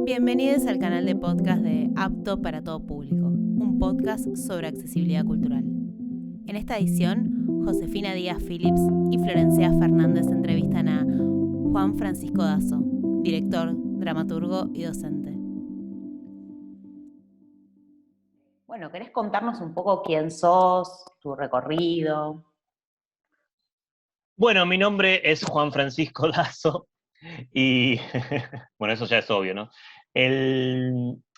Bienvenidos al canal de podcast de Apto para todo público, un podcast sobre accesibilidad cultural. En esta edición, Josefina Díaz Phillips y Florencia Fernández entrevistan a Juan Francisco Dazo, director, dramaturgo y docente. Bueno, ¿querés contarnos un poco quién sos, tu recorrido? Bueno, mi nombre es Juan Francisco Dazo y, bueno, eso ya es obvio, ¿no?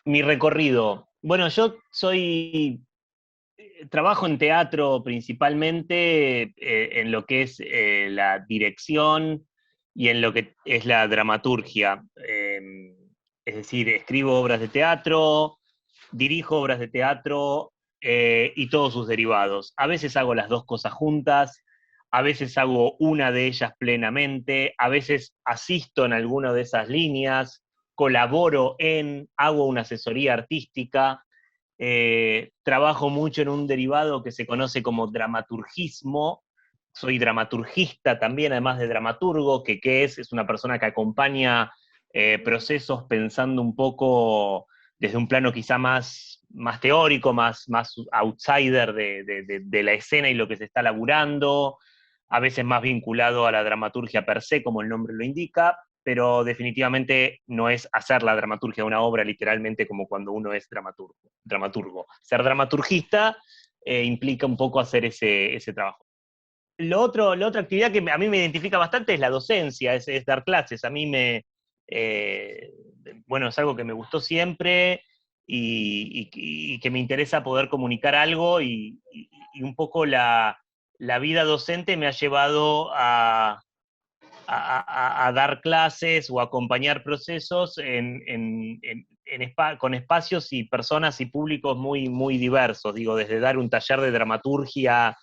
Mi recorrido. Bueno, trabajo en teatro principalmente, en lo que es la dirección y en lo que es la dramaturgia. Es decir, escribo obras de teatro, dirijo obras de teatro y todos sus derivados. A veces hago las dos cosas juntas, a veces hago una de ellas plenamente, a veces asisto en alguna de esas líneas, hago una asesoría artística, trabajo mucho en un derivado que se conoce como dramaturgismo. Soy dramaturgista también, además de dramaturgo, que ¿qué es? Es una persona que acompaña procesos pensando un poco desde un plano quizá más teórico, más outsider de la escena y lo que se está laburando, a veces más vinculado a la dramaturgia per se, como el nombre lo indica, pero definitivamente no es hacer la dramaturgia de una obra literalmente como cuando uno es dramaturgo. Ser dramaturgista implica un poco hacer ese trabajo. La otra actividad que a mí me identifica bastante es la docencia, es dar clases. A mí eh, bueno, es algo que me gustó siempre y que me interesa poder comunicar algo y un poco la vida docente me ha llevado a dar clases o acompañar procesos con espacios y personas y públicos muy diversos. Digo, desde dar un taller de dramaturgia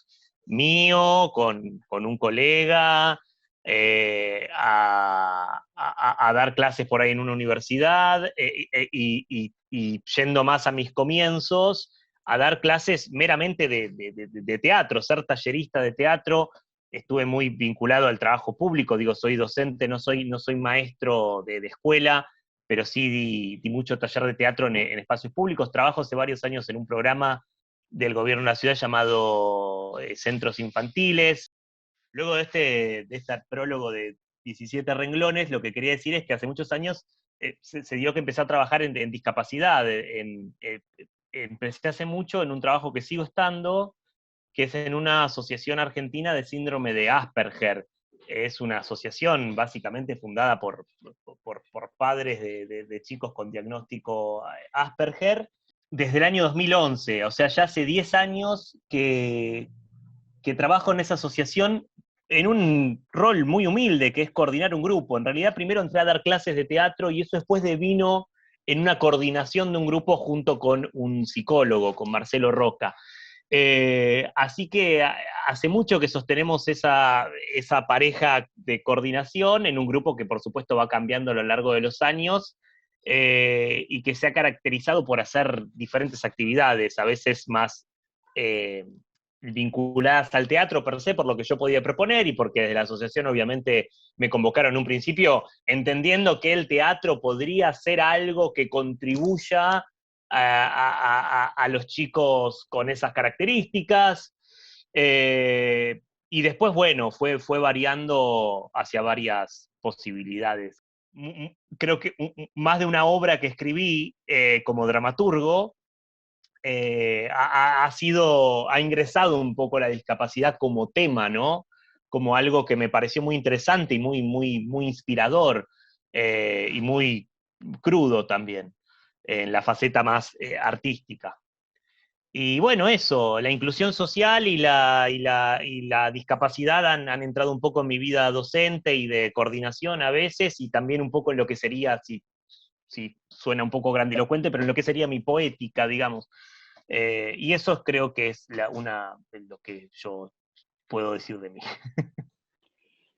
mío con un colega, a dar clases por ahí en una universidad, y yendo más a mis comienzos, a dar clases meramente de teatro, ser tallerista de teatro. Estuve muy vinculado al trabajo público, digo, soy docente, no soy maestro de escuela, pero sí di mucho taller de teatro en espacios públicos. Trabajo hace varios años en un programa del gobierno de la ciudad llamado Centros Infantiles. Luego de este prólogo de 17 renglones, lo que quería decir es que hace muchos años se dio que empecé a trabajar en discapacidad. Empecé hace mucho en un trabajo que sigo estando, que es en una asociación argentina de síndrome de Asperger. Es una asociación básicamente fundada por padres de chicos con diagnóstico Asperger desde el año 2011. O sea, ya hace 10 años que trabajo en esa asociación en un rol muy humilde, que es coordinar un grupo. En realidad, primero entré a dar clases de teatro y eso después devino en una coordinación de un grupo junto con un psicólogo, con Marcelo Roca. Así que hace mucho que sostenemos esa pareja de coordinación en un grupo que por supuesto va cambiando a lo largo de los años, y que se ha caracterizado por hacer diferentes actividades, a veces más eh, vinculadas al teatro per se, por lo que yo podía proponer y porque desde la asociación obviamente me convocaron en un principio entendiendo que el teatro podría ser algo que contribuya a los chicos con esas características. Y después, bueno, fue variando hacia varias posibilidades. Creo que más de una obra que escribí como dramaturgo ha ingresado un poco la discapacidad como tema, ¿no? Como algo que me pareció muy interesante y muy inspirador, y muy crudo también, en la faceta más artística. Y bueno, eso, la inclusión social y la discapacidad han entrado un poco en mi vida docente y de coordinación a veces, y también un poco en lo que sería, si suena un poco grandilocuente, pero en lo que sería mi poética, digamos. Y eso creo que es una de lo que yo puedo decir de mí.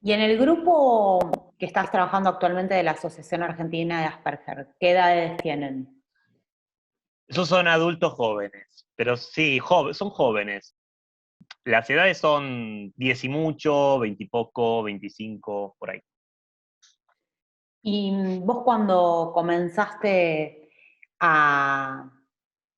Y en el grupo que estás trabajando actualmente de la Asociación Argentina de Asperger, ¿qué edades tienen? Esos son adultos jóvenes, pero sí, son jóvenes. Las edades son 10 y mucho, 20 y poco, 25, por ahí. Y vos cuando comenzaste a...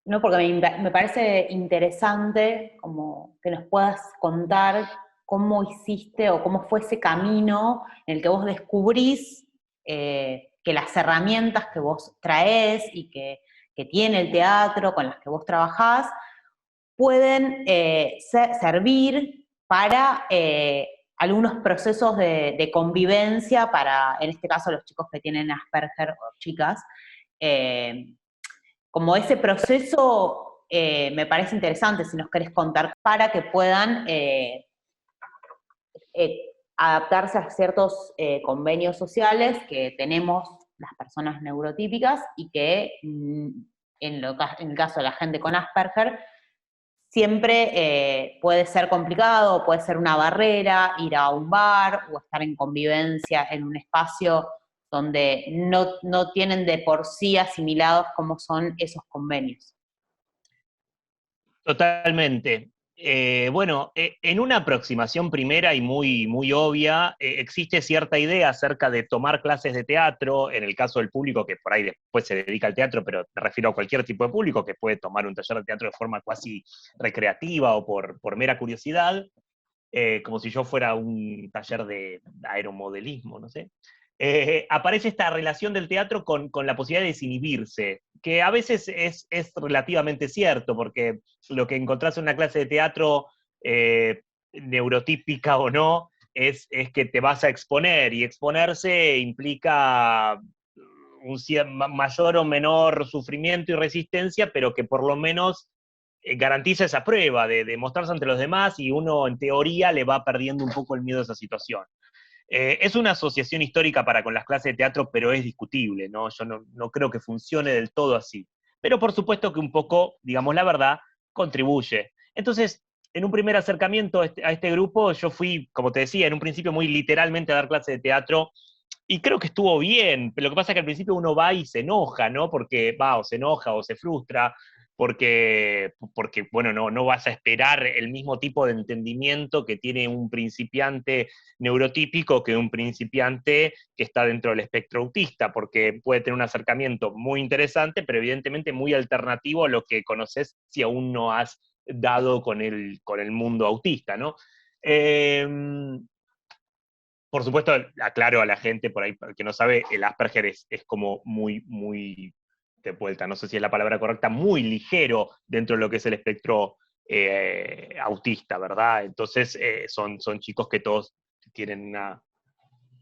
No, porque me parece interesante como que nos puedas contar cómo hiciste o cómo fue ese camino en el que vos descubrís que las herramientas que vos traés y que tiene el teatro, con las que vos trabajás, pueden servir para algunos procesos de convivencia para, en este caso, los chicos que tienen Asperger o chicas. Eh, Como ese proceso me parece interesante, si nos querés contar, para que puedan adaptarse a ciertos convenios sociales que tenemos las personas neurotípicas y que en el caso de la gente con Asperger siempre puede ser complicado, puede ser una barrera ir a un bar o estar en convivencia en un espacio donde no tienen de por sí asimilados cómo son esos convenios. Totalmente. Bueno, en una aproximación primera y muy obvia, existe cierta idea acerca de tomar clases de teatro, en el caso del público que por ahí después se dedica al teatro, pero me refiero a cualquier tipo de público que puede tomar un taller de teatro de forma casi recreativa o por mera curiosidad, como si yo fuera un taller de aeromodelismo, no sé. Aparece esta relación del teatro con la posibilidad de desinhibirse, que a veces es relativamente cierto, porque lo que encontrás en una clase de teatro, neurotípica o no, es que te vas a exponer, y exponerse implica mayor o menor sufrimiento y resistencia, pero que por lo menos garantiza esa prueba de mostrarse ante los demás, y uno en teoría le va perdiendo un poco el miedo a esa situación. Es una asociación histórica para con las clases de teatro, pero es discutible, ¿no? Yo no creo que funcione del todo así. Pero por supuesto que un poco, digamos la verdad, contribuye. Entonces, en un primer acercamiento a este grupo, yo fui, como te decía, en un principio muy literalmente a dar clases de teatro, y creo que estuvo bien, pero lo que pasa es que al principio uno va y se enoja, ¿no? Porque va, o se enoja o se frustra, porque bueno, no vas a esperar el mismo tipo de entendimiento que tiene un principiante neurotípico que un principiante que está dentro del espectro autista, porque puede tener un acercamiento muy interesante, pero evidentemente muy alternativo a lo que conoces si aún no has dado con el mundo autista, ¿no? Por supuesto, aclaro a la gente por ahí que no sabe, el Asperger es como muy de vuelta, no sé si es la palabra correcta, muy ligero dentro de lo que es el espectro autista, ¿verdad? Entonces son chicos que todos tienen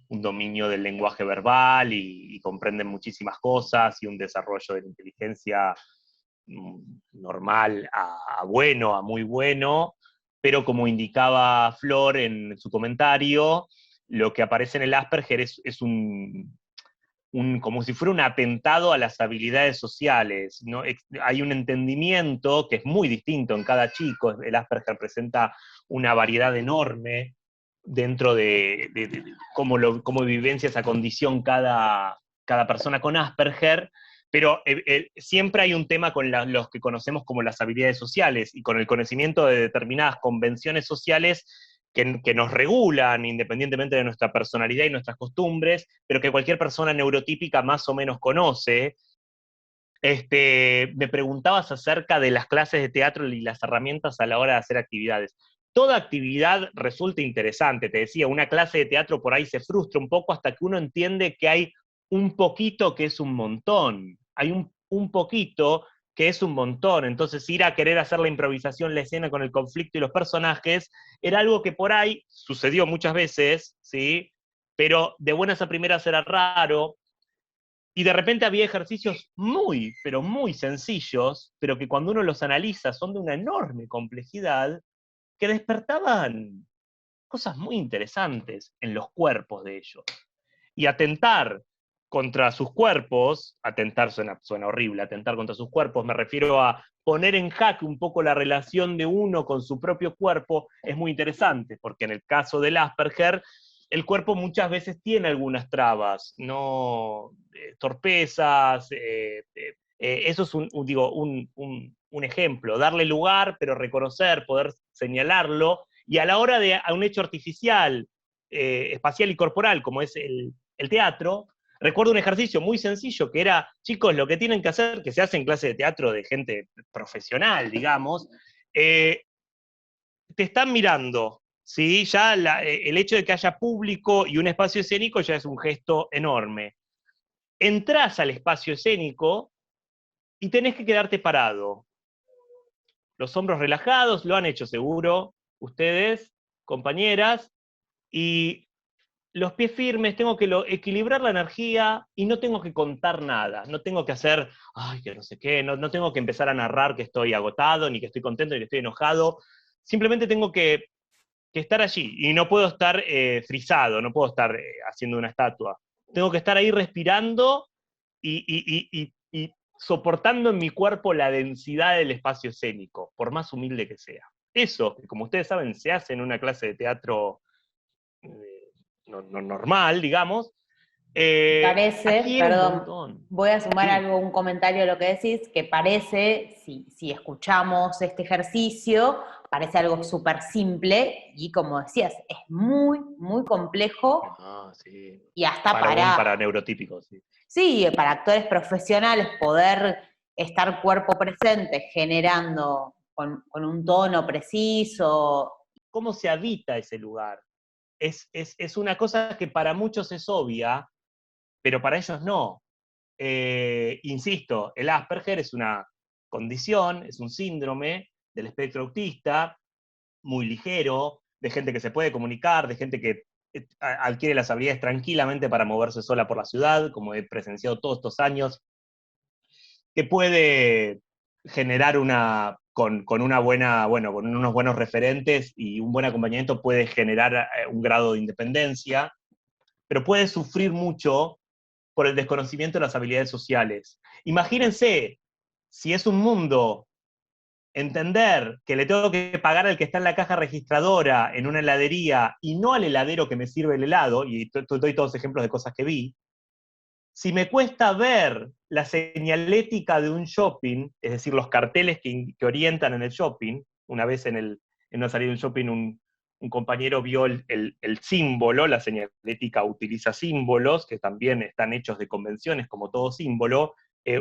un dominio del lenguaje verbal y comprenden muchísimas cosas, y un desarrollo de la inteligencia normal a bueno, a muy bueno, pero como indicaba Flor en su comentario, lo que aparece en el Asperger es como si fuera un atentado a las habilidades sociales, ¿no? Hay un entendimiento que es muy distinto en cada chico. El Asperger presenta una variedad enorme dentro de cómo vivencia esa condición cada persona con Asperger, pero siempre hay un tema con los que conocemos como las habilidades sociales, y con el conocimiento de determinadas convenciones sociales que nos regulan independientemente de nuestra personalidad y nuestras costumbres, pero que cualquier persona neurotípica más o menos conoce. Me preguntabas acerca de las clases de teatro y las herramientas a la hora de hacer actividades. Toda actividad resulta interesante, te decía, una clase de teatro por ahí se frustra un poco hasta que uno entiende que hay un poquito que es un montón, hay un poquito que es un montón. Entonces ir a querer hacer la improvisación, la escena con el conflicto y los personajes, era algo que por ahí sucedió muchas veces, ¿sí? Pero de buenas a primeras era raro, y de repente había ejercicios pero muy sencillos, pero que cuando uno los analiza son de una enorme complejidad, que despertaban cosas muy interesantes en los cuerpos de ellos. Y atentar contra sus cuerpos, atentar suena horrible, atentar contra sus cuerpos, me refiero a poner en jaque un poco la relación de uno con su propio cuerpo, es muy interesante, porque en el caso del Asperger, el cuerpo muchas veces tiene algunas trabas, no torpezas, eso es un ejemplo, darle lugar, pero reconocer, poder señalarlo, y a la hora de a un hecho artificial, espacial y corporal, como es el teatro, Recuerdo un ejercicio muy sencillo que era, chicos, lo que tienen que hacer, que se hace en clase de teatro de gente profesional, digamos, te están mirando, ¿sí? Ya el hecho de que haya público y un espacio escénico ya es un gesto enorme. Entrás al espacio escénico y tenés que quedarte parado. Los hombros relajados, lo han hecho seguro ustedes, compañeras, y los pies firmes, tengo que equilibrar la energía y no tengo que contar nada, no tengo que hacer, ay, que no sé qué, no tengo que empezar a narrar que estoy agotado, ni que estoy contento, ni que estoy enojado, simplemente tengo que estar allí, y no puedo estar frisado, no puedo estar haciendo una estatua, tengo que estar ahí respirando y soportando en mi cuerpo la densidad del espacio escénico, por más humilde que sea. Eso, que como ustedes saben, se hace en una clase de teatro normal, digamos, Parece, adquiere un perdón, montón. voy a sumar Sí. algo, un comentario a lo que decís, que parece, si escuchamos este ejercicio, parece algo súper simple y como decías, es muy, muy complejo Ah, sí. y hasta Para neurotípicos, sí. sí, para actores profesionales poder estar cuerpo presente generando con un tono preciso. ¿Cómo se habita ese lugar? Es una cosa que para muchos es obvia, pero para ellos no. Insisto, el Asperger es una condición, es un síndrome del espectro autista, muy ligero, de gente que se puede comunicar, de gente que adquiere las habilidades tranquilamente para moverse sola por la ciudad, como he presenciado todos estos años, que puede generar con una buena, bueno, con unos buenos referentes y un buen acompañamiento puede generar un grado de independencia, pero puede sufrir mucho por el desconocimiento de las habilidades sociales. Imagínense, si es un mundo, entender que le tengo que pagar al que está en la caja registradora en una heladería y no al heladero que me sirve el helado, y doy todos ejemplos de cosas que vi, si me cuesta ver la señalética de un shopping, es decir, los carteles que orientan en el shopping, una vez en una salida de un shopping un compañero vio el símbolo, la señalética utiliza símbolos, que también están hechos de convenciones, como todo símbolo,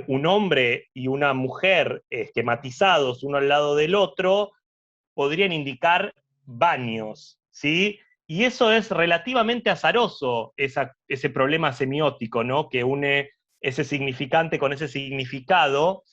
un hombre y una mujer esquematizados uno al lado del otro, podrían indicar baños, ¿sí? Y eso es relativamente azaroso, ese problema semiótico, ¿no? Que une ese significante con ese significado,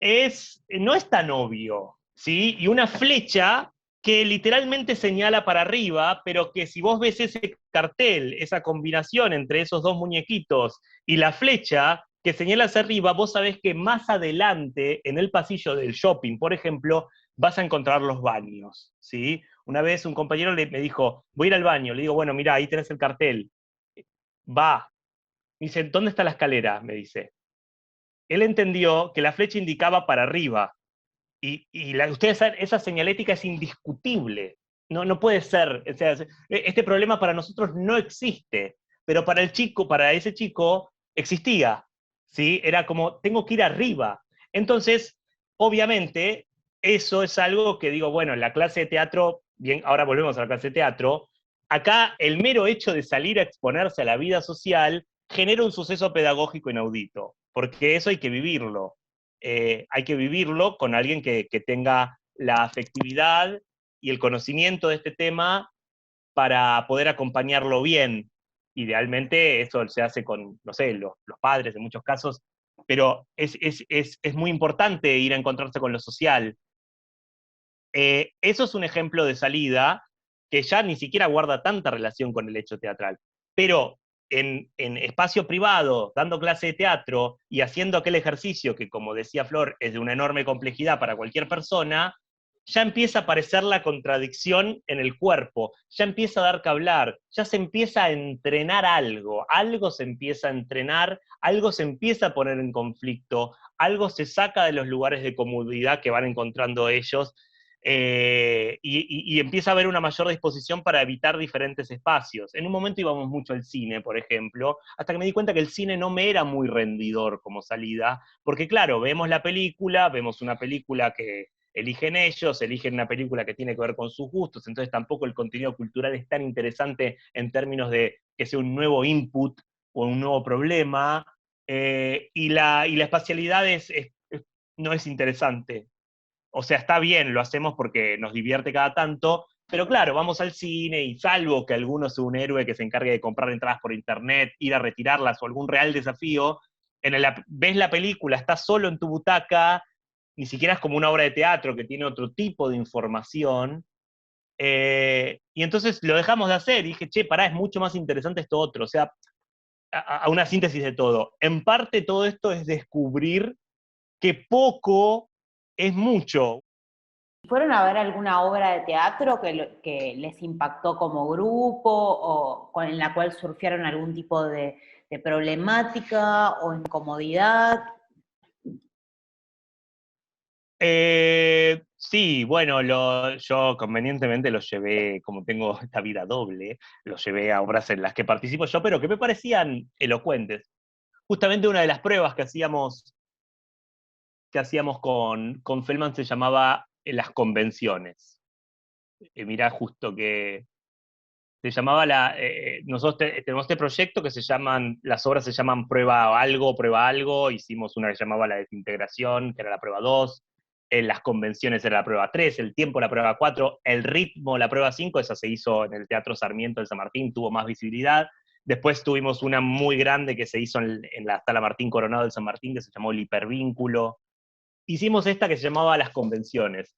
no es tan obvio, ¿sí? Y una flecha que literalmente señala para arriba, pero que si vos ves ese cartel, esa combinación entre esos dos muñequitos y la flecha que señala hacia arriba, vos sabés que más adelante, en el pasillo del shopping, por ejemplo, vas a encontrar los baños, ¿sí? Una vez un compañero me dijo, voy a ir al baño, le digo, bueno, mira, ahí tenés el cartel, va, me dice, ¿dónde está la escalera? Me dice. Él entendió que la flecha indicaba para arriba, ustedes saben, esa señalética es indiscutible, no puede ser, o sea, este problema para nosotros no existe, pero para ese chico existía, ¿sí? Era como, tengo que ir arriba. Entonces, obviamente, eso es algo que digo, bueno, en la clase de teatro, bien, ahora volvemos a la clase de teatro, acá el mero hecho de salir a exponerse a la vida social genera un suceso pedagógico inaudito, porque eso hay que vivirlo. Hay que vivirlo con alguien que tenga la afectividad y el conocimiento de este tema para poder acompañarlo bien. Idealmente eso se hace con, no sé, los padres en muchos casos, pero es muy importante ir a encontrarse con lo social. Eso es un ejemplo de salida que ya ni siquiera guarda tanta relación con el hecho teatral. Pero en espacio privado, dando clase de teatro y haciendo aquel ejercicio que, como decía Flor, es de una enorme complejidad para cualquier persona, ya empieza a aparecer la contradicción en el cuerpo, ya empieza a dar que hablar, ya se empieza a entrenar algo se empieza a entrenar, algo se empieza a poner en conflicto, algo se saca de los lugares de comodidad que van encontrando ellos, y empieza a haber una mayor disposición para evitar diferentes espacios. En un momento íbamos mucho al cine, por ejemplo, hasta que me di cuenta que el cine no me era muy rendidor como salida, porque claro, vemos una película que eligen ellos, eligen una película que tiene que ver con sus gustos, entonces tampoco el contenido cultural es tan interesante en términos de que sea un nuevo input o un nuevo problema, y la espacialidad no es interesante. O sea, está bien, lo hacemos porque nos divierte cada tanto, pero claro, vamos al cine y salvo que alguno sea un héroe que se encargue de comprar entradas por internet, ir a retirarlas o algún real desafío, ves la película, estás solo en tu butaca, ni siquiera es como una obra de teatro que tiene otro tipo de información, y entonces lo dejamos de hacer y dije, che, pará, es mucho más interesante esto otro. O sea, a una síntesis de todo. En parte todo esto es descubrir que poco es mucho. ¿Fueron a ver alguna obra de teatro que les impactó como grupo o en la cual surfieron algún tipo de problemática o incomodidad? Sí, bueno, yo convenientemente lo llevé, como tengo esta vida doble, lo llevé a obras en las que participo yo, pero que me parecían elocuentes. Justamente una de las pruebas que hacíamos con Feldman se llamaba las convenciones. Mirá justo que se llamaba nosotros tenemos este proyecto que las obras se llaman prueba algo, hicimos una que se llamaba la desintegración, que era la prueba 2, las convenciones era la prueba 3, el tiempo la prueba 4, el ritmo la prueba 5, esa se hizo en el Teatro Sarmiento de San Martín, tuvo más visibilidad. Después tuvimos una muy grande que se hizo en la Sala Martín Coronado del San Martín, que se llamó el hipervínculo. Hicimos esta que se llamaba las convenciones,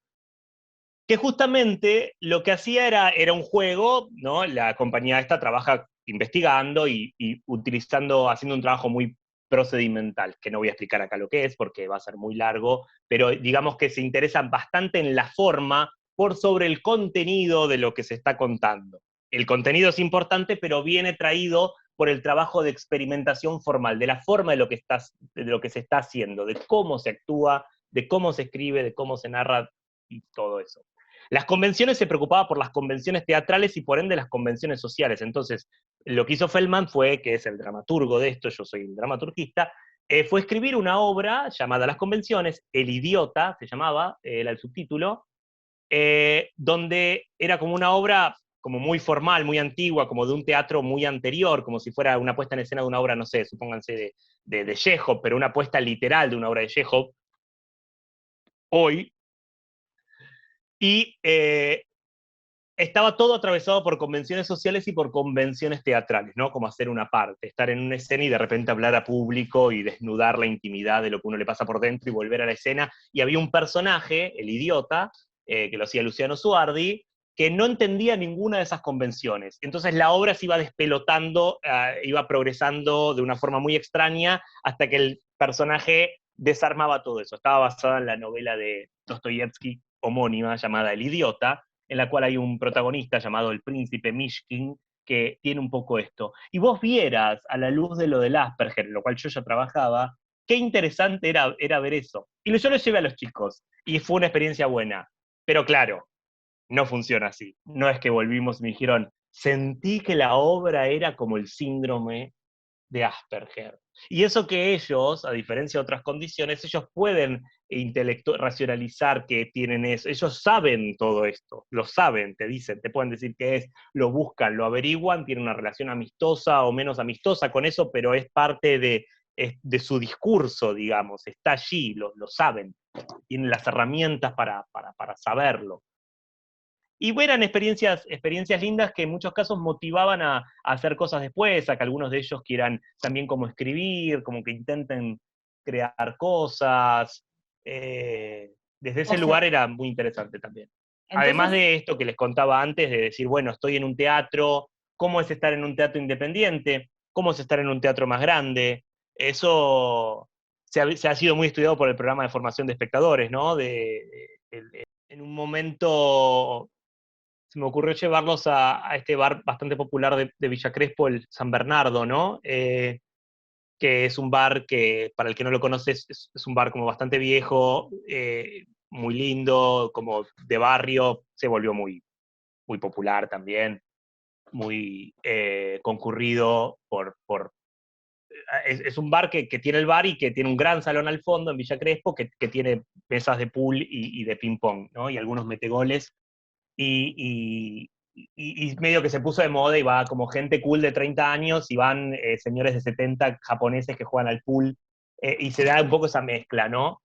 que justamente lo que hacía era un juego, ¿no? La compañía esta trabaja investigando y haciendo un trabajo muy procedimental, que no voy a explicar acá lo que es porque va a ser muy largo, pero digamos que se interesan bastante en la forma por sobre el contenido de lo que se está contando. El contenido es importante, pero viene traído por el trabajo de experimentación formal, de la forma de lo que se está haciendo, de cómo se actúa, de cómo se escribe, de cómo se narra y todo eso. Las convenciones se preocupaba por las convenciones teatrales y por ende las convenciones sociales. Entonces, lo que hizo Feldman fue, que es el dramaturgo de esto, yo soy el dramaturgista, fue escribir una obra llamada Las Convenciones, El Idiota, se llamaba, era el subtítulo, donde era como una obra como muy formal, muy antigua, como de un teatro muy anterior, como si fuera una puesta en escena de una obra, no sé, supónganse de Chekhov, pero una puesta literal de una obra de Chekhov, hoy, y estaba todo atravesado por convenciones sociales y por convenciones teatrales, ¿no? Como hacer una parte, estar en una escena y de repente hablar a público y desnudar la intimidad de lo que uno le pasa por dentro y volver a la escena. Y había un personaje, el idiota, que lo hacía Luciano Suardi, que no entendía ninguna de esas convenciones. Entonces la obra se iba despelotando, iba progresando de una forma muy extraña hasta que el personaje desarmaba todo eso. Estaba basada en la novela de Dostoyevsky homónima llamada El Idiota, en la cual hay un protagonista llamado el príncipe Mishkin, que tiene un poco esto. Y vos vieras, a la luz de lo del Asperger, en lo cual yo ya trabajaba, qué interesante era ver eso. Y yo lo llevé a los chicos, y fue una experiencia buena. Pero claro, no funciona así. No es que volvimos y me dijeron, sentí que la obra era como el síndrome de Asperger. Y eso que ellos, a diferencia de otras condiciones, ellos pueden racionalizar que tienen eso. Ellos saben todo esto, lo saben, te dicen, te pueden decir qué es, lo buscan, lo averiguan, tienen una relación amistosa o menos amistosa con eso, pero es parte de su discurso, digamos, está allí, lo saben, tienen las herramientas para saberlo. Y eran experiencias lindas que en muchos casos motivaban a hacer cosas después, a que algunos de ellos quieran también como escribir, como que intenten crear cosas. Desde ese O sea, lugar era muy interesante también. Además entonces, de esto que les contaba antes, de decir, bueno, estoy en un teatro, ¿cómo es estar en un teatro independiente? ¿Cómo es estar en un teatro más grande? Eso se ha sido muy estudiado por el programa de formación de espectadores, ¿no? En un momento se me ocurrió llevarlos a este bar bastante popular de Villa Crespo, el San Bernardo, ¿no? Que es un bar que, para el que no lo conoce, es un bar como bastante viejo, muy lindo, como de barrio, se volvió muy popular también, muy concurrido es un bar que tiene el bar y que tiene un gran salón al fondo en Villa Crespo, que tiene mesas de pool y de ping-pong, ¿no? Y algunos metegoles. Y y medio que se puso de moda y va como gente cool de 30 años y van señores de 70 japoneses que juegan al pool, y se da un poco esa mezcla, ¿no?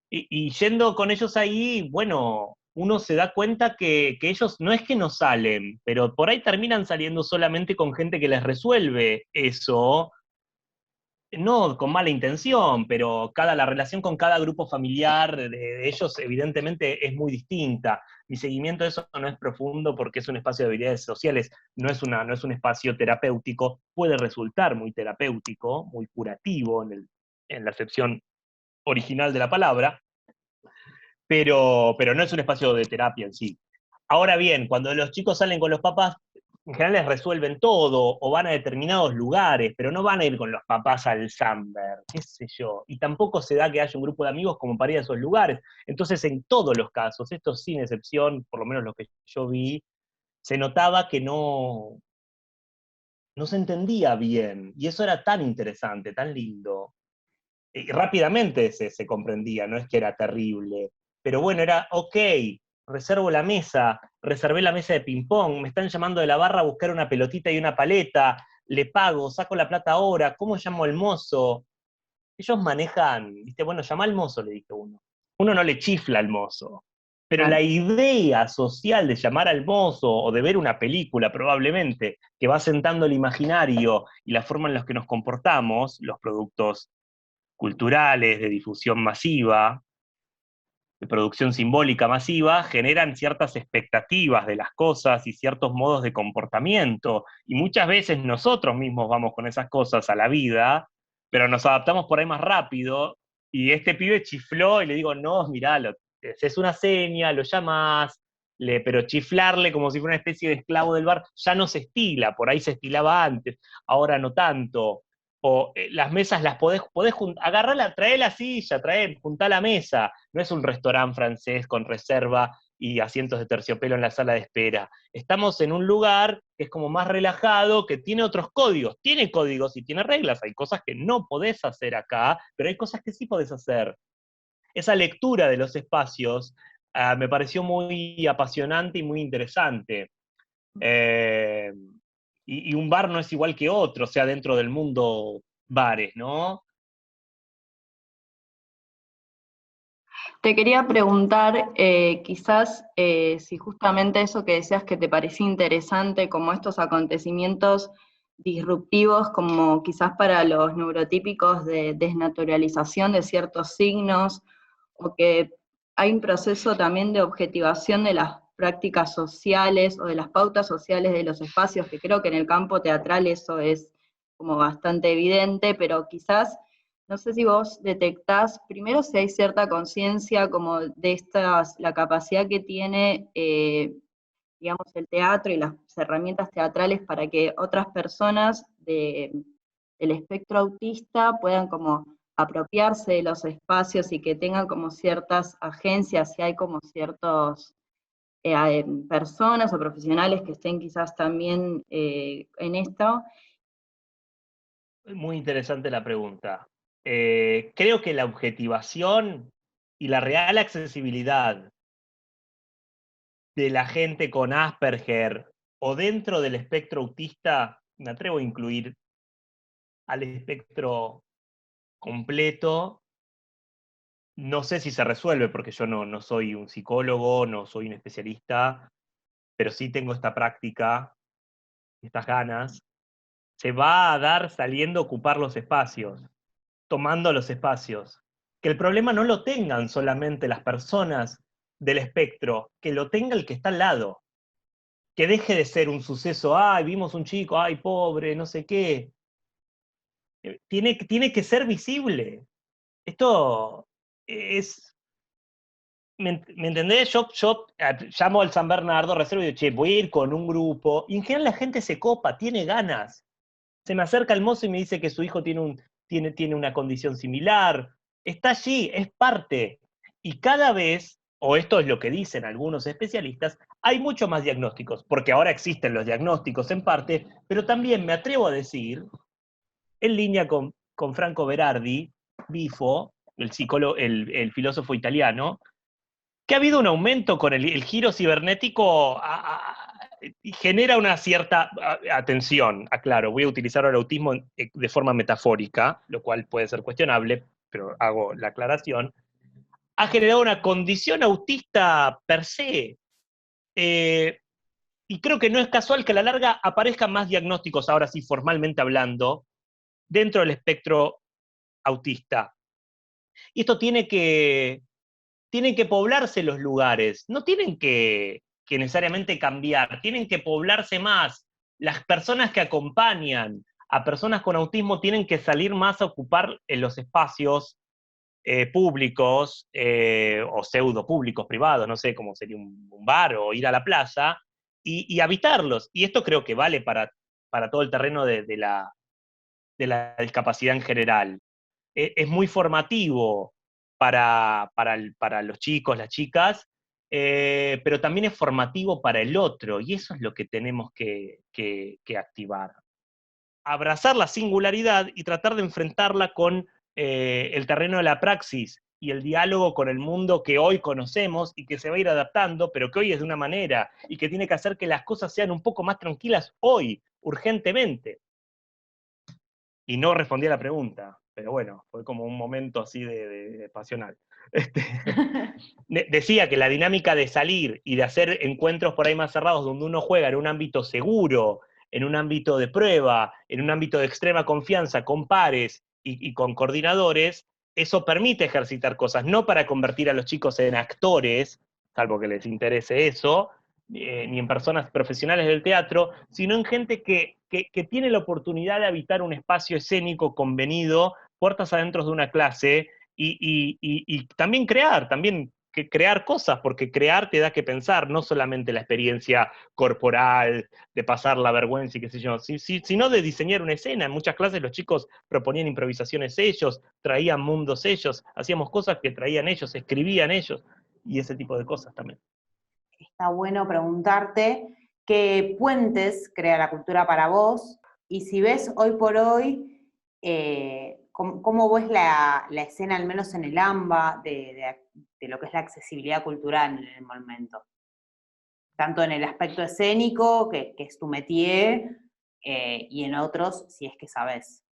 Y yendo con ellos ahí, bueno, uno se da cuenta que ellos no es que no salen, pero por ahí terminan saliendo solamente con gente que les resuelve eso, no con mala intención, pero la relación con cada grupo familiar de ellos evidentemente es muy distinta. Mi seguimiento de eso no es profundo porque es un espacio de habilidades sociales, no es un espacio terapéutico, puede resultar muy terapéutico, muy curativo en la acepción original de la palabra, pero no es un espacio de terapia en sí. Ahora bien, cuando los chicos salen con los papás, en general les resuelven todo, o van a determinados lugares, pero no van a ir con los papás al Samber, qué sé yo. Y tampoco se da que haya un grupo de amigos como para ir a esos lugares. Entonces, en todos los casos, esto sin excepción, por lo menos lo que yo vi, se notaba que no se entendía bien. Y eso era tan interesante, tan lindo. Y rápidamente se comprendía, no es que era terrible. Pero bueno, era, ok, reservé la mesa de ping-pong, me están llamando de la barra a buscar una pelotita y una paleta, le pago, saco la plata ahora, ¿cómo llamo al mozo? Ellos manejan, viste, bueno, llama al mozo, le dije uno. Uno no le chifla al mozo. Pero la Claro. idea social de llamar al mozo o de ver una película, probablemente, que va sentando el imaginario y la forma en la que nos comportamos, los productos culturales, de difusión masiva, de producción simbólica masiva, generan ciertas expectativas de las cosas y ciertos modos de comportamiento. Y muchas veces nosotros mismos vamos con esas cosas a la vida, pero nos adaptamos por ahí más rápido. Y este pibe chifló y le digo, no, mirá, es una seña, lo llamás, pero chiflarle como si fuera una especie de esclavo del bar ya no se estila, por ahí se estilaba antes, ahora no tanto. O las mesas las podés agarrarla, trae la silla, juntá la mesa. No es un restaurante francés con reserva y asientos de terciopelo en la sala de espera. Estamos en un lugar que es como más relajado, que tiene códigos y tiene reglas. Hay cosas que no podés hacer acá, pero hay cosas que sí podés hacer. Esa lectura de los espacios me pareció muy apasionante y muy interesante. Eh, y un bar no es igual que otro, o sea, dentro del mundo bares, ¿no? Te quería preguntar, quizás si justamente eso que decías que te parecía interesante, como estos acontecimientos disruptivos, como quizás para los neurotípicos de desnaturalización de ciertos signos, o que hay un proceso también de objetivación de las prácticas sociales o de las pautas sociales de los espacios, que creo que en el campo teatral eso es como bastante evidente, pero quizás no sé si vos detectás, primero si hay cierta conciencia como de la capacidad que tiene, digamos, el teatro y las herramientas teatrales para que otras personas del espectro autista puedan como apropiarse de los espacios y que tengan como ciertas agencias, si hay como ciertos personas o profesionales que estén quizás también en esto. Muy interesante la pregunta. Creo que la objetivación y la real accesibilidad de la gente con Asperger o dentro del espectro autista, me atrevo a incluir al espectro completo, no sé si se resuelve porque yo no soy un psicólogo, no soy un especialista, pero sí tengo esta práctica, estas ganas, se va a dar saliendo a ocupar los espacios, tomando los espacios. Que el problema no lo tengan solamente las personas del espectro, que lo tenga el que está al lado. Que deje de ser un suceso, ay, vimos un chico, ay, pobre, no sé qué. Tiene que ser visible. Esto es... ¿Me entendés? Yo llamo al San Bernardo, reservo y digo, che, voy a ir con un grupo. Y en general la gente se copa, tiene ganas. Se me acerca el mozo y me dice que su hijo tiene una condición similar. Está allí, es parte. Y cada vez, o esto es lo que dicen algunos especialistas, hay mucho más diagnósticos, porque ahora existen los diagnósticos en parte, pero también me atrevo a decir, en línea con Franco Berardi, Bifo, el filósofo italiano, que ha habido un aumento con el giro cibernético genera una cierta atención, aclaro, voy a utilizar el autismo de forma metafórica, lo cual puede ser cuestionable, pero hago la aclaración, ha generado una condición autista per se. Y creo que no es casual que a la larga aparezcan más diagnósticos, ahora sí formalmente hablando, dentro del espectro autista. Y esto tienen que poblarse los lugares, no tienen que necesariamente cambiar, tienen que poblarse más. Las personas que acompañan a personas con autismo tienen que salir más a ocupar en los espacios públicos o pseudo públicos, privados, no sé cómo sería un bar o ir a la plaza, y habitarlos. Y esto creo que vale para todo el terreno de la discapacidad en general. Es muy formativo para los chicos, las chicas, pero también es formativo para el otro, y eso es lo que tenemos que activar. Abrazar la singularidad y tratar de enfrentarla con el terreno de la praxis y el diálogo con el mundo que hoy conocemos y que se va a ir adaptando, pero que hoy es de una manera, y que tiene que hacer que las cosas sean un poco más tranquilas hoy, urgentemente. Y no respondí a la pregunta, pero bueno, fue como un momento así de pasional. Decía que la dinámica de salir y de hacer encuentros por ahí más cerrados, donde uno juega en un ámbito seguro, en un ámbito de prueba, en un ámbito de extrema confianza, con pares y con coordinadores, eso permite ejercitar cosas, no para convertir a los chicos en actores, salvo que les interese eso, ni en personas profesionales del teatro, sino en gente que tiene la oportunidad de habitar un espacio escénico convenido, puertas adentro de una clase, y también crear cosas, porque crear te da que pensar, no solamente la experiencia corporal, de pasar la vergüenza y qué sé yo, sino de diseñar una escena. En muchas clases los chicos proponían improvisaciones ellos, traían mundos ellos, hacíamos cosas que traían ellos, escribían ellos, y ese tipo de cosas también. Está bueno preguntarte qué puentes crea la cultura para vos, y si ves hoy por hoy, cómo ves la escena, al menos en el AMBA, de lo que es la accesibilidad cultural en el momento. Tanto en el aspecto escénico, que es tu métier, y en otros, si es que sabés.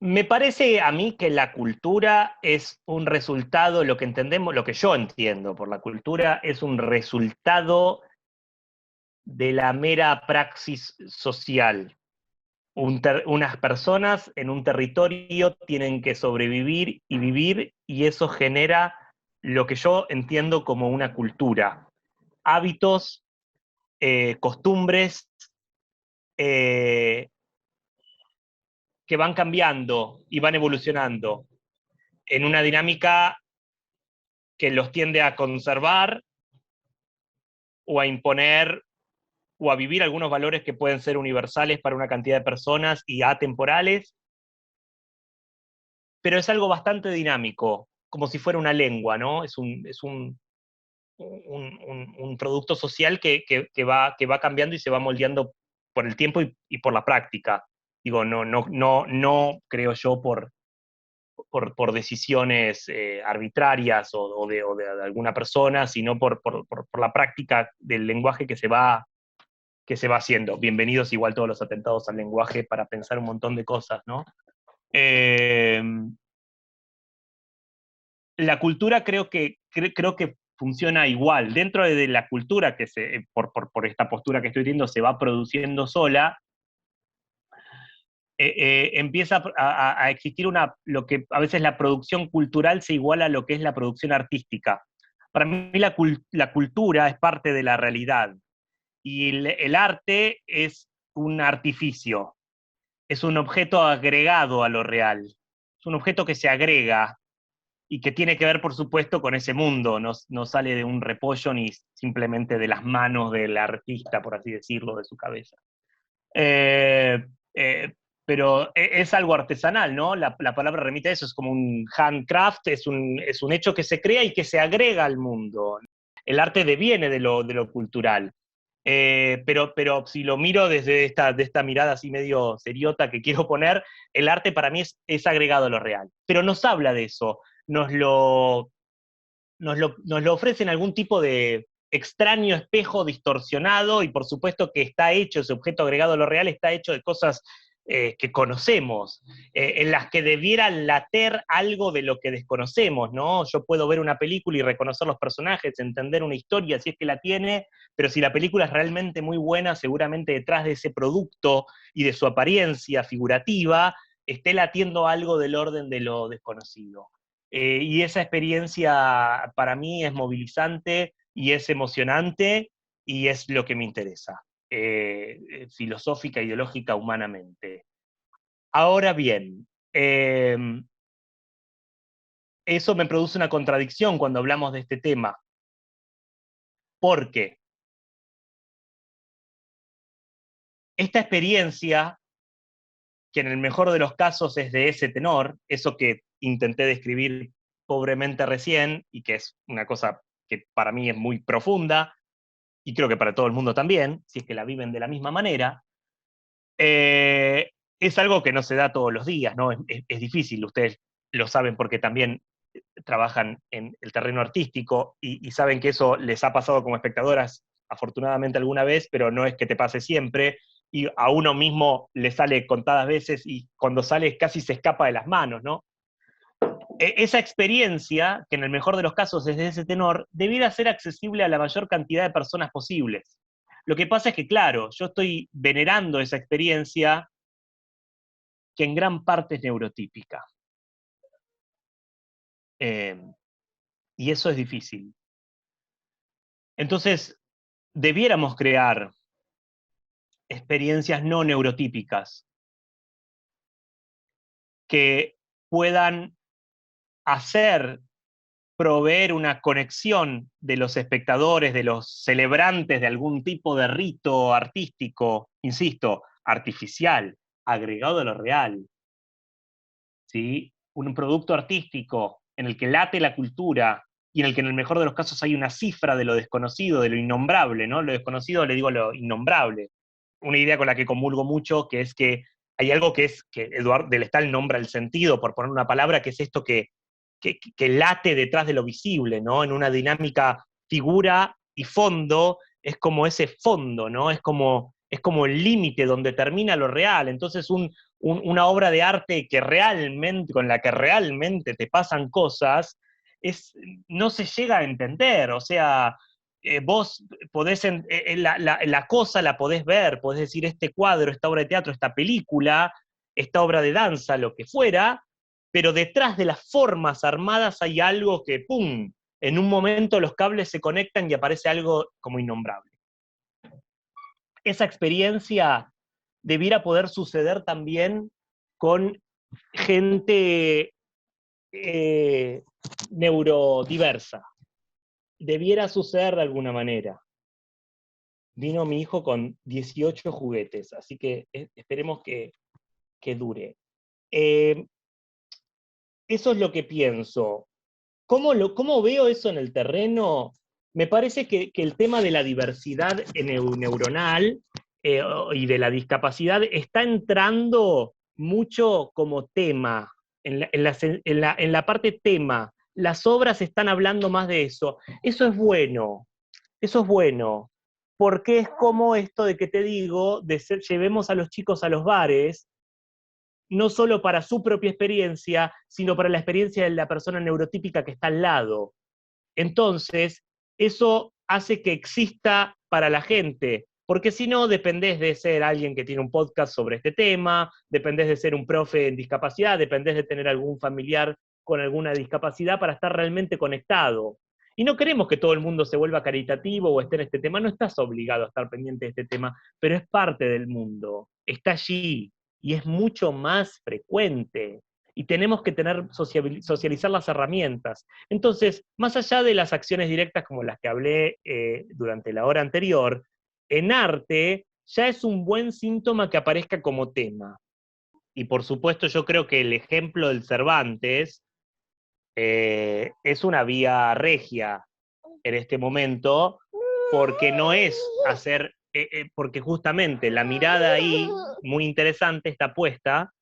Me parece a mí que la cultura es un resultado, lo que entendemos, lo que yo entiendo por la cultura, es un resultado de la mera praxis social. Unas personas en un territorio tienen que sobrevivir y vivir, y eso genera lo que yo entiendo como una cultura. Hábitos, costumbres, que van cambiando y van evolucionando en una dinámica que los tiende a conservar o a imponer o a vivir algunos valores que pueden ser universales para una cantidad de personas y atemporales, pero es algo bastante dinámico, como si fuera una lengua, ¿no? Es un producto social que va cambiando y se va moldeando por el tiempo y por la práctica. Digo, no creo yo por decisiones arbitrarias o de alguna persona, sino por la práctica del lenguaje que se va haciendo. Bienvenidos igual todos los atentados al lenguaje para pensar un montón de cosas, ¿no? La cultura creo que funciona igual. Dentro de la cultura que por esta postura que estoy teniendo se va produciendo sola, empieza a existir lo que a veces la producción cultural se iguala a lo que es la producción artística. Para mí la cultura es parte de la realidad, y el arte es un artificio, es un objeto agregado a lo real, es un objeto que se agrega y que tiene que ver, por supuesto, con ese mundo, no sale de un repollo ni simplemente de las manos del artista, por así decirlo, de su cabeza. Pero es algo artesanal, ¿no? La palabra remite a eso, es como un handcraft, es un hecho que se crea y que se agrega al mundo. El arte deviene de lo cultural. Pero si lo miro desde esta mirada así medio seriota que quiero poner, el arte para mí es agregado a lo real. Pero nos habla de eso, nos lo ofrece en algún tipo de extraño espejo distorsionado, y por supuesto que está hecho, ese objeto agregado a lo real está hecho de cosas que conocemos, en las que debiera later algo de lo que desconocemos, ¿no? Yo puedo ver una película y reconocer los personajes, entender una historia si es que la tiene, pero si la película es realmente muy buena, seguramente detrás de ese producto y de su apariencia figurativa esté latiendo algo del orden de lo desconocido. Y esa experiencia para mí es movilizante y es emocionante y es lo que me interesa, filosófica, ideológica, humanamente. Ahora bien, eso me produce una contradicción cuando hablamos de este tema, porque esta experiencia, que en el mejor de los casos es de ese tenor, eso que intenté describir pobremente recién, y que es una cosa que para mí es muy profunda, y creo que para todo el mundo también, si es que la viven de la misma manera, es algo que no se da todos los días, ¿no? Es difícil, ustedes lo saben porque también trabajan en el terreno artístico y saben que eso les ha pasado como espectadoras afortunadamente alguna vez, pero no es que te pase siempre, y a uno mismo le sale contadas veces y cuando sale casi se escapa de las manos, ¿no? Esa experiencia, que en el mejor de los casos es de ese tenor, debiera ser accesible a la mayor cantidad de personas posibles. Lo que pasa es que, claro, yo estoy venerando esa experiencia que en gran parte es neurotípica. Y eso es difícil. Entonces, debiéramos crear experiencias no neurotípicas que puedan proveer una conexión de los espectadores, de los celebrantes de algún tipo de rito artístico, insisto, artificial, agregado a lo real, ¿sí? Un producto artístico en el que late la cultura y en el que en el mejor de los casos hay una cifra de lo desconocido, de lo innombrable, ¿no? Lo desconocido le digo lo innombrable. Una idea con la que comulgo mucho, que es que hay algo que Eduardo del Estal nombra el sentido, por poner una palabra, que es esto que late detrás de lo visible, ¿no? En una dinámica figura y fondo, es como ese fondo, ¿no? Es como el límite donde termina lo real. Entonces una obra de arte con la que realmente te pasan cosas, no se llega a entender. O sea, vos podés, la cosa la podés ver, podés decir este cuadro, esta obra de teatro, esta película, esta obra de danza, lo que fuera, pero detrás de las formas armadas hay algo que, ¡pum!, en un momento los cables se conectan y aparece algo como innombrable. Esa experiencia debiera poder suceder también con gente neurodiversa. Debiera suceder de alguna manera. Vino mi hijo con 18 juguetes, así que esperemos que dure. Eso es lo que pienso. ¿Cómo veo eso en el terreno? Me parece que el tema de la diversidad neuronal y de la discapacidad está entrando mucho como tema, en la parte tema. Las obras están hablando más de eso. Eso es bueno, porque es como esto de que te digo, llevemos a los chicos a los bares, no solo para su propia experiencia, sino para la experiencia de la persona neurotípica que está al lado. Entonces, eso hace que exista para la gente, porque si no, dependés de ser alguien que tiene un podcast sobre este tema, dependés de ser un profe en discapacidad, dependés de tener algún familiar con alguna discapacidad para estar realmente conectado. Y no queremos que todo el mundo se vuelva caritativo o esté en este tema, no estás obligado a estar pendiente de este tema, pero es parte del mundo, está allí, y es mucho más frecuente. Y tenemos que socializar las herramientas. Entonces, más allá de las acciones directas como las que hablé durante la hora anterior, en arte ya es un buen síntoma que aparezca como tema. Y por supuesto yo creo que el ejemplo del Cervantes es una vía regia en este momento, porque no es hacer, porque justamente la mirada ahí, muy interesante, está puesta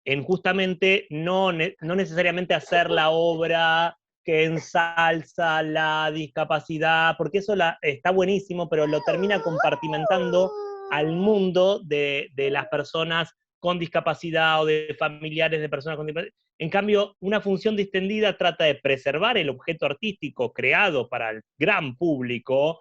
en justamente no necesariamente hacer la obra que ensalza la discapacidad, porque eso está buenísimo, pero lo termina compartimentando al mundo de las personas con discapacidad o de familiares de personas con discapacidad. En cambio, una función distendida trata de preservar el objeto artístico creado para el gran público,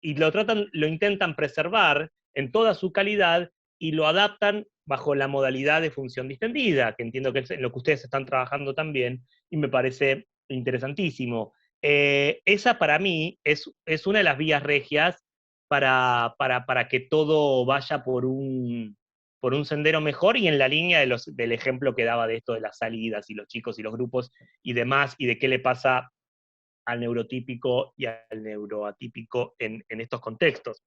y lo intentan preservar en toda su calidad y lo adaptan bajo la modalidad de función distendida, que entiendo que es en lo que ustedes están trabajando también, y me parece interesantísimo. Esa para mí es una de las vías regias para que todo vaya por un sendero mejor y en la línea del ejemplo que daba de esto de las salidas y los chicos y los grupos y demás, y de qué le pasa al neurotípico y al neuroatípico en estos contextos.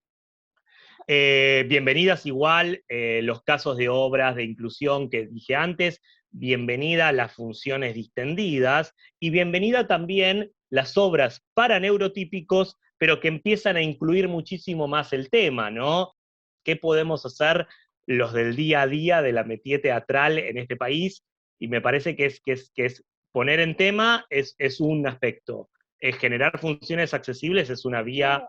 Bienvenidas igual los casos de obras de inclusión que dije antes, bienvenida las funciones distendidas, y bienvenida también las obras para neurotípicos, pero que empiezan a incluir muchísimo más el tema, ¿no? ¿Qué podemos hacer los del día a día de la métier teatral en este país? Y me parece que es poner en tema es un aspecto. Generar funciones accesibles es una vía,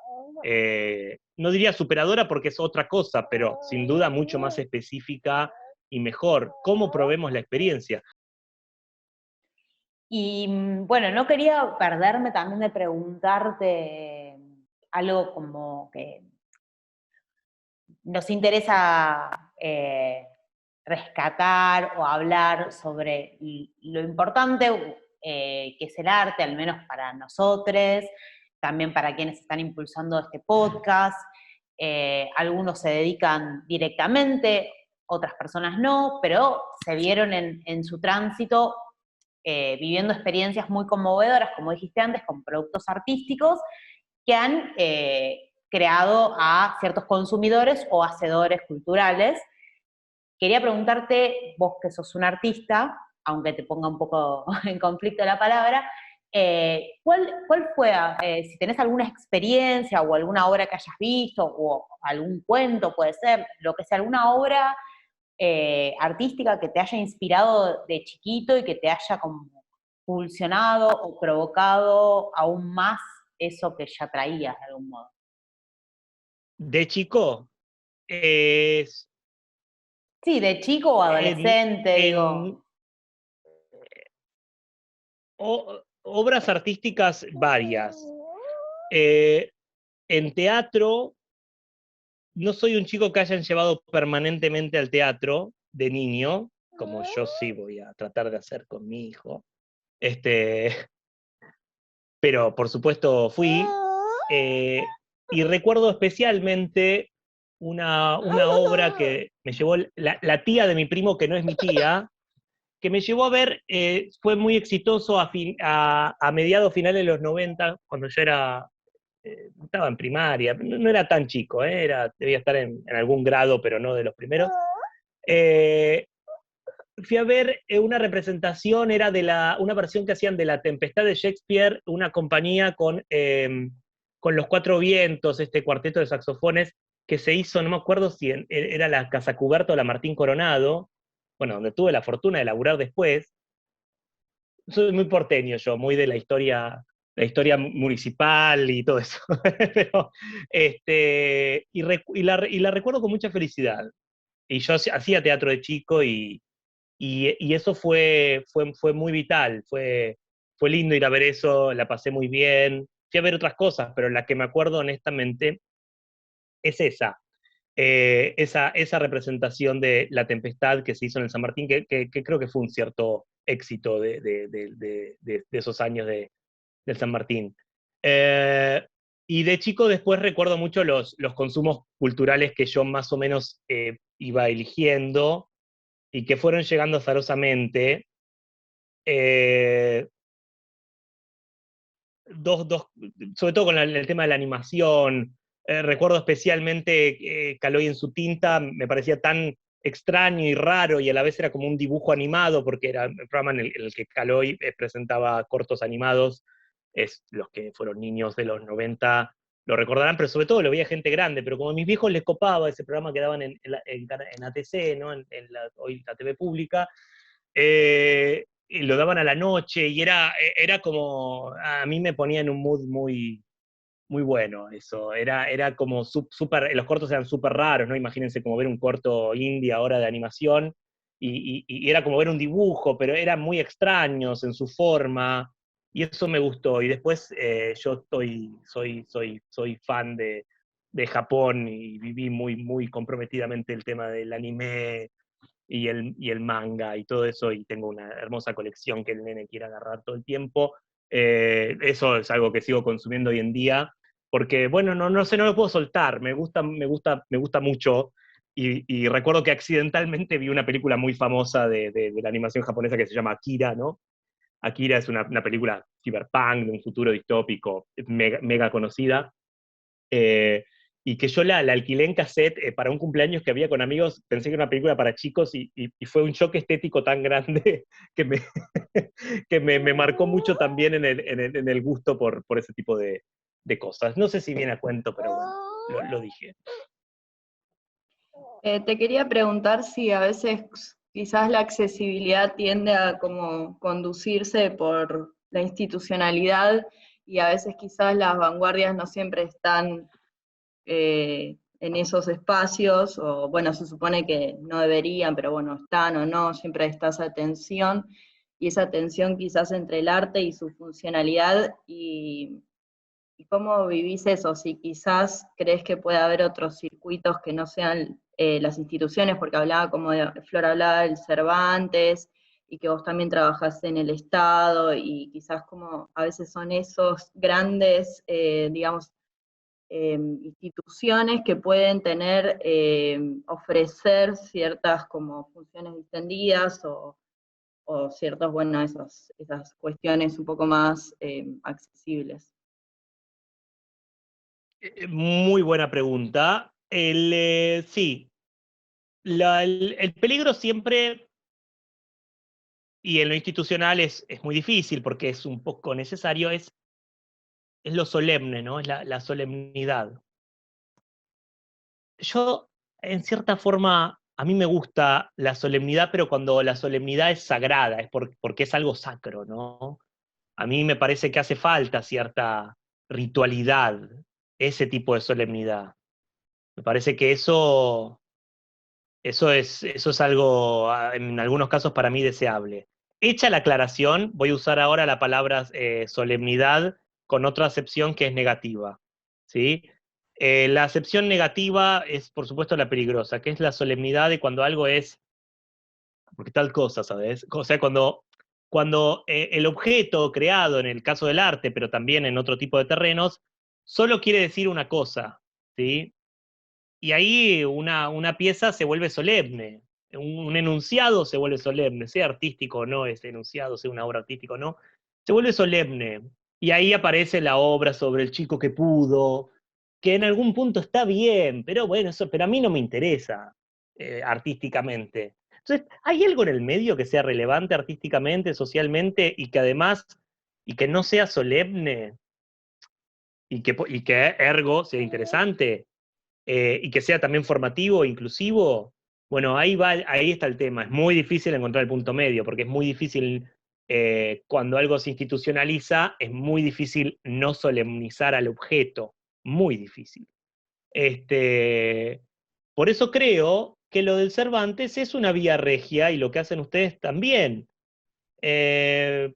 no diría superadora porque es otra cosa, pero sin duda mucho más específica y mejor. ¿Cómo probemos la experiencia? Y bueno, no quería perderme también de preguntarte algo como que nos interesa rescatar o hablar sobre lo importante que es el arte, al menos para nosotros, también para quienes están impulsando este podcast. Algunos se dedican directamente, otras personas no, pero se vieron en su tránsito viviendo experiencias muy conmovedoras, como dijiste antes, con productos artísticos que han creado a ciertos consumidores o hacedores culturales. Quería preguntarte, vos que sos un artista, aunque te ponga un poco en conflicto la palabra, ¿cuál fue, si tenés alguna experiencia o alguna obra que hayas visto, o algún cuento puede ser, lo que sea, alguna obra artística que te haya inspirado de chiquito y que te haya como pulsionado o provocado aún más eso que ya traías de algún modo? De chico, Sí, de chico o adolescente, digo. Obras artísticas varias. En teatro, no soy un chico que hayan llevado permanentemente al teatro de niño, como yo sí voy a tratar de hacer con mi hijo. Pero por supuesto fui. Y recuerdo especialmente una obra que me llevó la tía de mi primo, que no es mi tía, que me llevó a ver, fue muy exitoso a mediados finales de los 90, cuando yo estaba en primaria, no era tan chico, debía estar en algún grado, pero no de los primeros. Fui a ver una representación, era una versión que hacían de La Tempestad de Shakespeare, una compañía con Los Cuatro Vientos, este cuarteto de saxofones, que se hizo, no me acuerdo si era la Casa Cuberta o la Martín Coronado, bueno, donde tuve la fortuna de laburar después. Soy muy porteño yo, muy de la historia municipal y todo eso. Pero, y la recuerdo con mucha felicidad. Y yo hacía teatro de chico y eso fue muy vital, fue lindo ir a ver eso, la pasé muy bien. Fui a ver otras cosas, pero la que me acuerdo honestamente es esa representación de La Tempestad que se hizo en el San Martín, que creo que fue un cierto éxito de esos años del San Martín. Y de chico después recuerdo mucho los consumos culturales que yo más o menos iba eligiendo y que fueron llegando azarosamente. Sobre todo con el tema de la animación. Recuerdo especialmente Caloi en su tinta, me parecía tan extraño y raro, y a la vez era como un dibujo animado, porque era el programa en el que Caloi presentaba cortos animados. Los que fueron niños de los 90 lo recordarán, pero sobre todo lo veía gente grande, pero como a mis viejos les copaba ese programa que daban en ATC, ¿no? hoy la TV pública, Y lo daban a la noche y era como, a mí me ponía en un mood muy, muy bueno eso. Era como súper, los cortos eran súper raros, ¿no? Imagínense como ver un corto indie ahora de animación, y era como ver un dibujo, pero eran muy extraños en su forma, y eso me gustó. Y después yo soy fan de Japón y viví muy, muy comprometidamente el tema del anime y el manga y todo eso, y tengo una hermosa colección que el nene quiere agarrar todo el tiempo. Eso es algo que sigo consumiendo hoy en día, porque, bueno, no sé, no lo puedo soltar, me gusta mucho, y recuerdo que accidentalmente vi una película muy famosa de la animación japonesa que se llama Akira, ¿no? Akira es una película cyberpunk de un futuro distópico, mega, mega conocida, eh, y que yo la alquilé en cassette para un cumpleaños que había con amigos. Pensé que era una película para chicos, y fue un shock estético tan grande que me, que me marcó mucho también en el gusto por ese tipo de cosas. No sé si viene a cuento, pero bueno, lo dije. Te quería preguntar si a veces quizás la accesibilidad tiende a como conducirse por la institucionalidad y a veces quizás las vanguardias no siempre están en esos espacios, o bueno, se supone que no deberían, pero bueno, están o no, siempre está esa tensión, y esa tensión quizás entre el arte y su funcionalidad, y cómo vivís eso, si quizás crees que puede haber otros circuitos que no sean las instituciones, porque hablaba como Flor hablaba del Cervantes, y que vos también trabajás en el Estado, y quizás como a veces son esos grandes, digamos, instituciones que pueden tener, ofrecer ciertas como funciones distendidas o ciertas, bueno, esas cuestiones un poco más accesibles. Muy buena pregunta. Sí, el peligro siempre, y en lo institucional es muy difícil porque es un poco necesario, es lo solemne, ¿no? Es la solemnidad. Yo, en cierta forma, a mí me gusta la solemnidad, pero cuando la solemnidad es sagrada, es porque es algo sacro, ¿no? A mí me parece que hace falta cierta ritualidad, ese tipo de solemnidad. Me parece que eso es algo, en algunos casos, para mí deseable. Hecha la aclaración, voy a usar ahora la palabra solemnidad con otra acepción que es negativa, ¿sí? La acepción negativa es, por supuesto, la peligrosa, que es la solemnidad de cuando algo es, porque tal cosa, ¿sabes? O sea, cuando el objeto creado, en el caso del arte, pero también en otro tipo de terrenos, solo quiere decir una cosa, ¿sí? Y ahí una pieza se vuelve solemne, un enunciado se vuelve solemne, sea artístico o no ese enunciado, sea una obra artística o no, se vuelve solemne. Y ahí aparece la obra sobre el chico que pudo, que en algún punto está bien, pero bueno, pero a mí no me interesa artísticamente. Entonces, ¿hay algo en el medio que sea relevante artísticamente, socialmente, y que no sea solemne, y que ergo sea interesante? Y que sea también formativo, inclusivo. Bueno, ahí está el tema. Es muy difícil encontrar el punto medio, porque es muy difícil, cuando algo se institucionaliza, es muy difícil no solemnizar al objeto. Muy difícil. Este, por eso creo que lo del Cervantes es una vía regia, y lo que hacen ustedes también. Eh,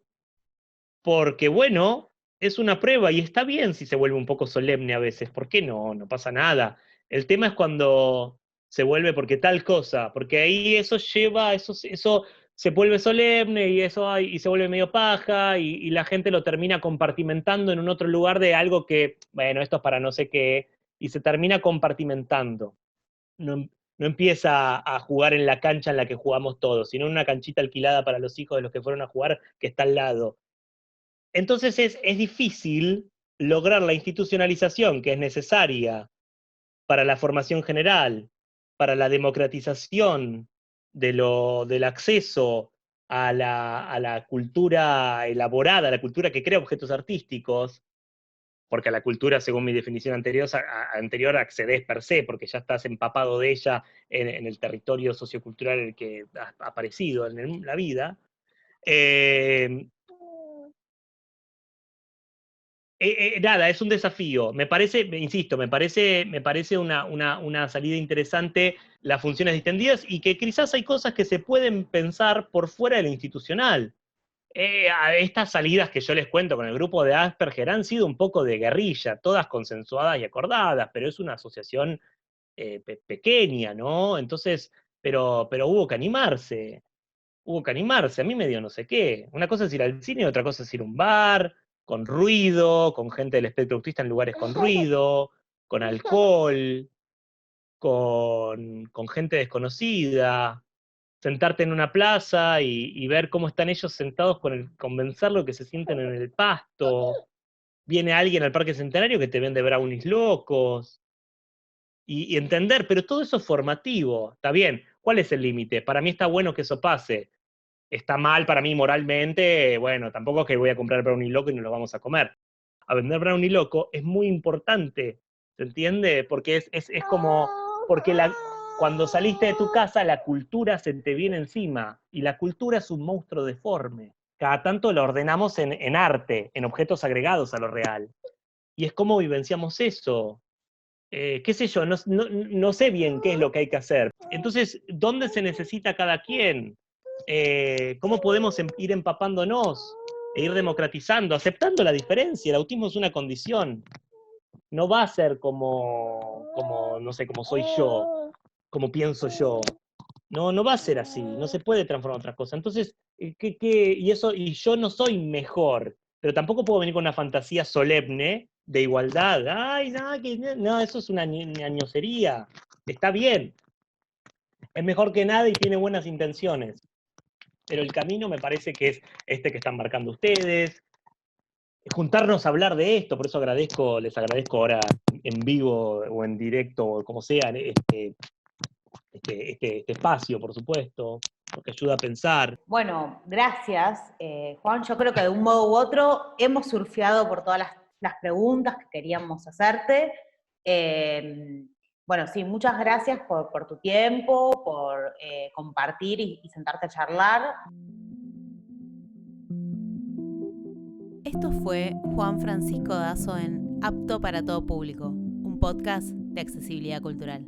Porque, bueno, es una prueba y está bien si se vuelve un poco solemne a veces. ¿Por qué no? No pasa nada. El tema es cuando se vuelve porque tal cosa, porque ahí eso lleva, eso se vuelve solemne, y y se vuelve medio paja, y la gente lo termina compartimentando en un otro lugar de algo que, bueno, esto es para no sé qué, y se termina compartimentando. No empieza a jugar en la cancha en la que jugamos todos, sino en una canchita alquilada para los hijos de los que fueron a jugar, que está al lado. Entonces es difícil lograr la institucionalización que es necesaria para la formación general, para la democratización del acceso a la cultura elaborada, a la cultura que crea objetos artísticos, porque a la cultura, según mi definición anterior, accedes per se, porque ya estás empapado de ella en el territorio sociocultural en el que has aparecido en la vida. Nada, es un desafío. Me parece, insisto, me parece una salida interesante las funciones distendidas y que quizás hay cosas que se pueden pensar por fuera de lo institucional. A estas salidas que yo les cuento con el grupo de Asperger han sido un poco de guerrilla, todas consensuadas y acordadas, pero es una asociación pequeña, ¿no? Entonces, pero hubo que animarse. A mí me dio no sé qué. Una cosa es ir al cine, otra cosa es ir a un bar, con ruido, con gente del espectro autista en lugares con ruido, con alcohol, con gente desconocida, sentarte en una plaza y ver cómo están ellos sentados convencerlo que se sienten en el pasto. Viene alguien al Parque Centenario que te vende brownies locos. Y entender, pero todo eso es formativo. Está bien, ¿cuál es el límite? Para mí está bueno que eso pase. Está mal para mí moralmente, bueno, tampoco es que voy a comprar brownie loco y no lo vamos a comer. A vender brownie loco es muy importante, ¿se entiende? Porque es como, porque cuando saliste de tu casa la cultura se te viene encima, y la cultura es un monstruo deforme. Cada tanto la ordenamos en arte, en objetos agregados a lo real. Y es como vivenciamos eso. Qué sé yo, no sé bien qué es lo que hay que hacer. Entonces, ¿dónde se necesita cada quien? ¿Cómo podemos ir empapándonos e ir democratizando, aceptando la diferencia? El autismo es una condición. No va a ser como no sé, como soy yo, como pienso yo. No va a ser así, no se puede transformar en otra cosa. Entonces, y yo no soy mejor, pero tampoco puedo venir con una fantasía solemne de igualdad. Ay, no, eso es una ñoñosería. Está bien, es mejor que nada y tiene buenas intenciones. Pero el camino me parece que es este que están marcando ustedes. Juntarnos a hablar de esto, por eso les agradezco ahora en vivo o en directo, o como sea, este espacio, por supuesto, porque ayuda a pensar. Bueno, gracias, Juan. Yo creo que de un modo u otro hemos surfeado por todas las preguntas que queríamos hacerte. Bueno, sí, muchas gracias por tu tiempo, por compartir y sentarte a charlar. Esto fue Juan Francisco Dazo en Apto para todo público, un podcast de accesibilidad cultural.